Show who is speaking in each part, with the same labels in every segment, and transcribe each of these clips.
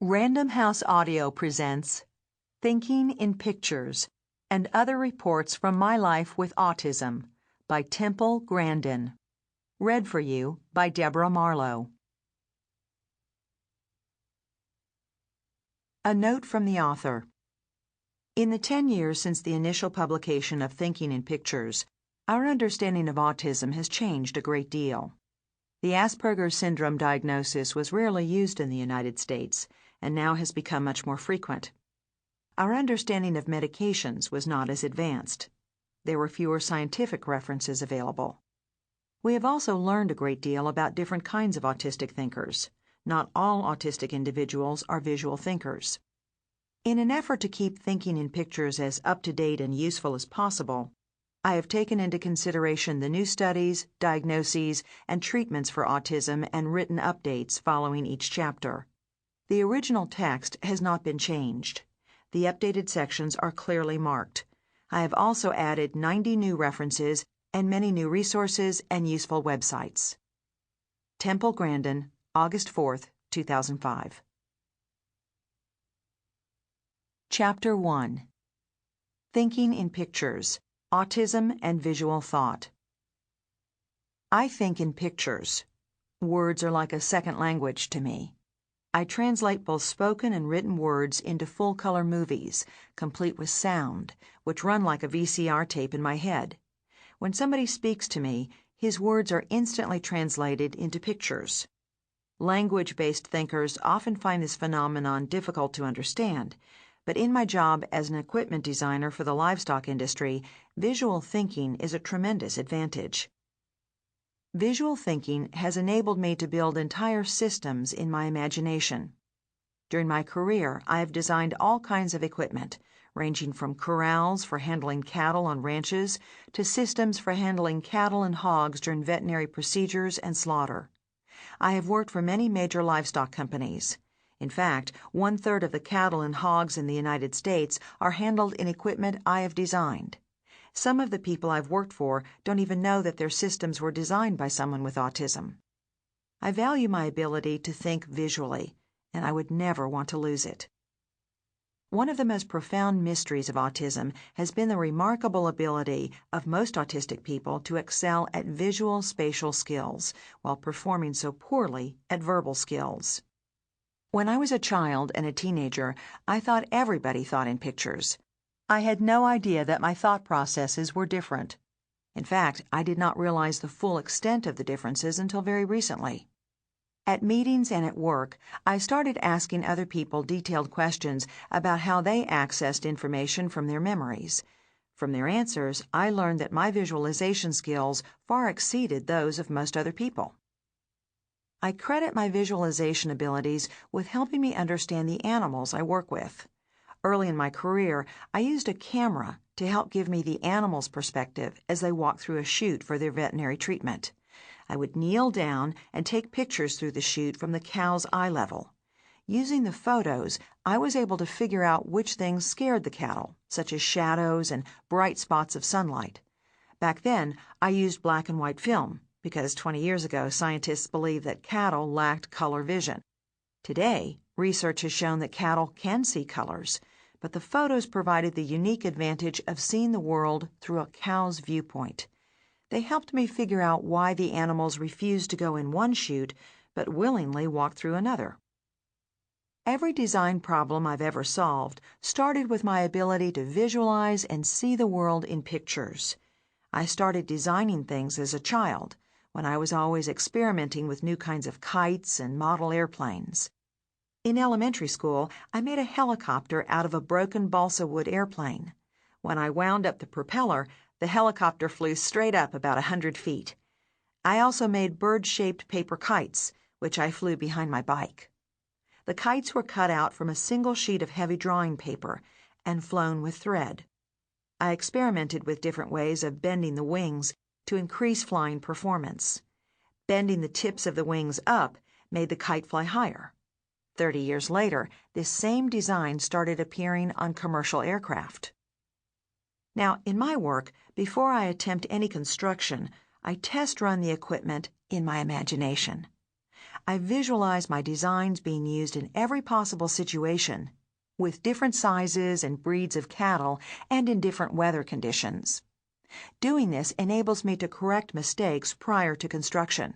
Speaker 1: Random House Audio presents Thinking in Pictures and Other Reports from My Life with Autism by Temple Grandin. Read for you by Deborah Marlowe. A note from the author. In the 10 years since the initial publication of Thinking in Pictures, our understanding of autism has changed a great deal. The Asperger's syndrome diagnosis was rarely used in the United States and now has become much more frequent. Our understanding of medications was not as advanced. There were fewer scientific references available. We have also learned a great deal about different kinds of autistic thinkers. Not all autistic individuals are visual thinkers. In an effort to keep Thinking in Pictures as up-to-date and useful as possible, I have taken into consideration the new studies, diagnoses, and treatments for autism and written updates following each chapter. The original text has not been changed. The updated sections are clearly marked. I have also added 90 new references and many new resources and useful websites. Temple Grandin, August 4th, 2005. Chapter 1. Thinking in Pictures, Autism and Visual Thought. I think in pictures. Words are like a second language to me. I translate both spoken and written words into full-color movies, complete with sound, which run like a VCR tape in my head. When somebody speaks to me, his words are instantly translated into pictures. Language-based thinkers often find this phenomenon difficult to understand, but in my job as an equipment designer for the livestock industry, visual thinking is a tremendous advantage. Visual thinking has enabled me to build entire systems in my imagination. During my career, I have designed all kinds of equipment, ranging from corrals for handling cattle on ranches to systems for handling cattle and hogs during veterinary procedures and slaughter. I have worked for many major livestock companies. In fact, 1/3 of the cattle and hogs in the United States are handled in equipment I have designed. Some of the people I've worked for don't even know that their systems were designed by someone with autism. I value my ability to think visually, and I would never want to lose it. One of the most profound mysteries of autism has been the remarkable ability of most autistic people to excel at visual spatial skills while performing so poorly at verbal skills. When I was a child and a teenager, I thought everybody thought in pictures. I had no idea that my thought processes were different. In fact, I did not realize the full extent of the differences until very recently. At meetings and at work, I started asking other people detailed questions about how they accessed information from their memories. From their answers, I learned that my visualization skills far exceeded those of most other people. I credit my visualization abilities with helping me understand the animals I work with. Early in my career, I used a camera to help give me the animal's perspective as they walked through a chute for their veterinary treatment. I would kneel down and take pictures through the chute from the cow's eye level. Using the photos, I was able to figure out which things scared the cattle, such as shadows and bright spots of sunlight. Back then, I used black and white film, because 20 years ago, scientists believed that cattle lacked color vision. Today, research has shown that cattle can see colors, but the photos provided the unique advantage of seeing the world through a cow's viewpoint. They helped me figure out why the animals refused to go in one chute, but willingly walked through another. Every design problem I've ever solved started with my ability to visualize and see the world in pictures. I started designing things as a child, when I was always experimenting with new kinds of kites and model airplanes. In elementary school, I made a helicopter out of a broken balsa wood airplane. When I wound up the propeller, the helicopter flew straight up about 100 feet. I also made bird-shaped paper kites, which I flew behind my bike. The kites were cut out from a single sheet of heavy drawing paper and flown with thread. I experimented with different ways of bending the wings to increase flying performance. Bending the tips of the wings up made the kite fly higher. 30 years later, this same design started appearing on commercial aircraft. Now, in my work, before I attempt any construction, I test run the equipment in my imagination. I visualize my designs being used in every possible situation, with different sizes and breeds of cattle and in different weather conditions. Doing this enables me to correct mistakes prior to construction.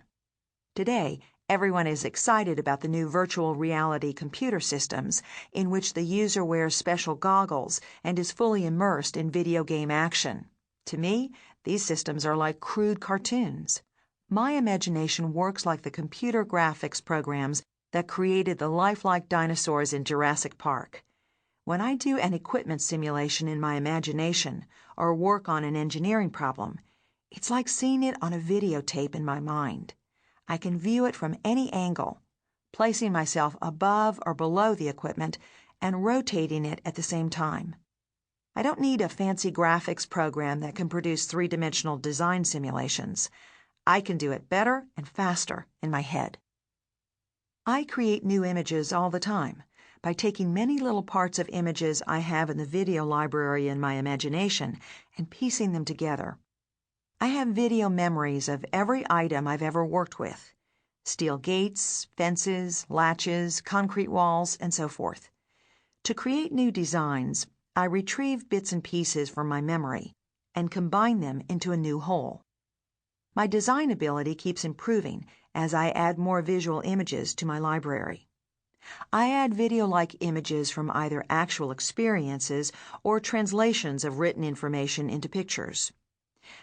Speaker 1: Today, everyone is excited about the new virtual reality computer systems in which the user wears special goggles and is fully immersed in video game action. To me, these systems are like crude cartoons. My imagination works like the computer graphics programs that created the lifelike dinosaurs in Jurassic Park. When I do an equipment simulation in my imagination or work on an engineering problem, it's like seeing it on a videotape in my mind. I can view it from any angle, placing myself above or below the equipment and rotating it at the same time. I don't need a fancy graphics program that can produce three-dimensional design simulations. I can do it better and faster in my head. I create new images all the time by taking many little parts of images I have in the video library in my imagination and piecing them together. I have video memories of every item I've ever worked with: steel gates, fences, latches, concrete walls, and so forth. To create new designs, I retrieve bits and pieces from my memory and combine them into a new whole. My design ability keeps improving as I add more visual images to my library. I add video-like images from either actual experiences or translations of written information into pictures.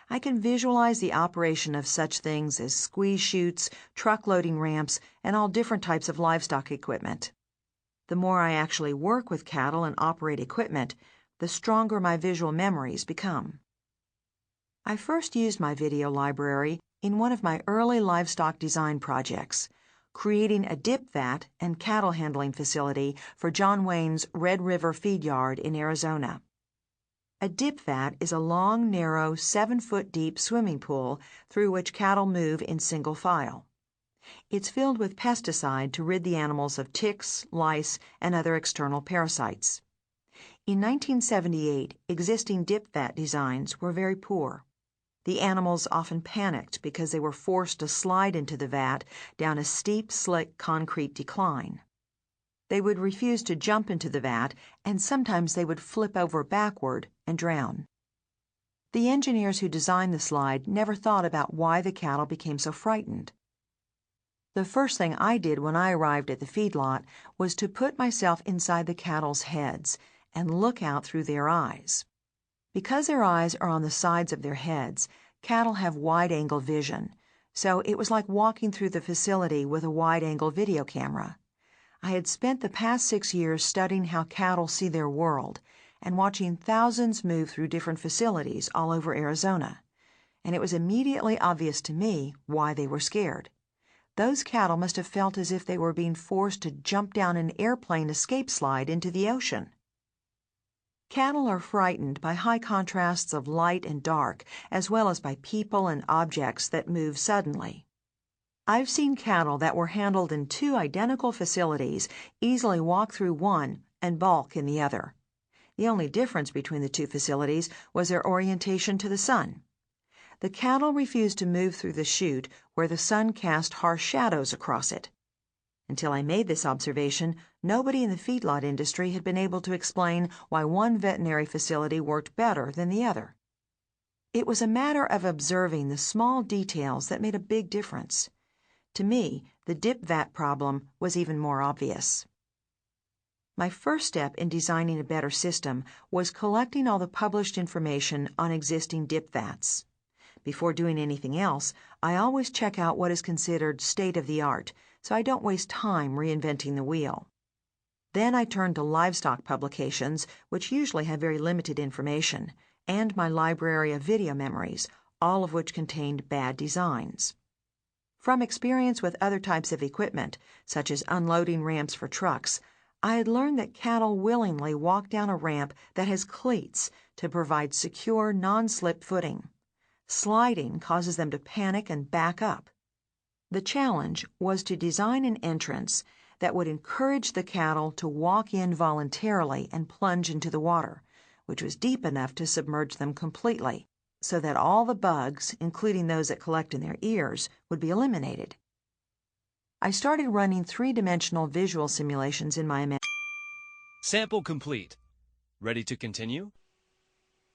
Speaker 1: I can visualize the operation of such things as squeeze chutes, truck loading ramps, and all different types of livestock equipment. The more I actually work with cattle and operate equipment, the stronger my visual memories become. I first used my video library in one of my early livestock design projects, creating a dip vat and cattle handling facility for John Wayne's Red River feed yard in Arizona. A dip vat is a long, narrow, 7-foot-deep swimming pool through which cattle move in single file. It's filled with pesticide to rid the animals of ticks, lice, and other external parasites. In 1978, existing dip vat designs were very poor. The animals often panicked because they were forced to slide into the vat down a steep, slick concrete decline. They would refuse to jump into the vat, and sometimes they would flip over backward and drown. The engineers who designed the slide never thought about why the cattle became so frightened. The first thing I did when I arrived at the feedlot was to put myself inside the cattle's heads and look out through their eyes. Because their eyes are on the sides of their heads, cattle have wide-angle vision, so it was like walking through the facility with a wide-angle video camera. I had spent the past 6 years studying how cattle see their world and watching thousands move through different facilities all over Arizona, and it was immediately obvious to me why they were scared. Those cattle must have felt as if they were being forced to jump down an airplane escape slide into the ocean. Cattle are frightened by high contrasts of light and dark, as well as by people and objects that move suddenly. I've seen cattle that were handled in 2 identical facilities easily walk through one and balk in the other. The only difference between the 2 facilities was their orientation to the sun. The cattle refused to move through the chute where the sun cast harsh shadows across it. Until I made this observation, nobody in the feedlot industry had been able to explain why one veterinary facility worked better than the other. It was a matter of observing the small details that made a big difference. To me, the dip vat problem was even more obvious. My first step in designing a better system was collecting all the published information on existing dip vats. Before doing anything else, I always check out what is considered state-of-the-art, so I don't waste time reinventing the wheel. Then I turn to livestock publications, which usually have very limited information, and my library of video memories, all of which contained bad designs. From experience with other types of equipment, such as unloading ramps for trucks, I had learned that cattle willingly walk down a ramp that has cleats to provide secure, non-slip footing. Sliding causes them to panic and back up. The challenge was to design an entrance that would encourage the cattle to walk in voluntarily and plunge into the water, which was deep enough to submerge them completely, so that all the bugs, including those that collect in their ears, would be eliminated. I started running three-dimensional visual simulations in my imagination.
Speaker 2: Sample complete. Ready to continue?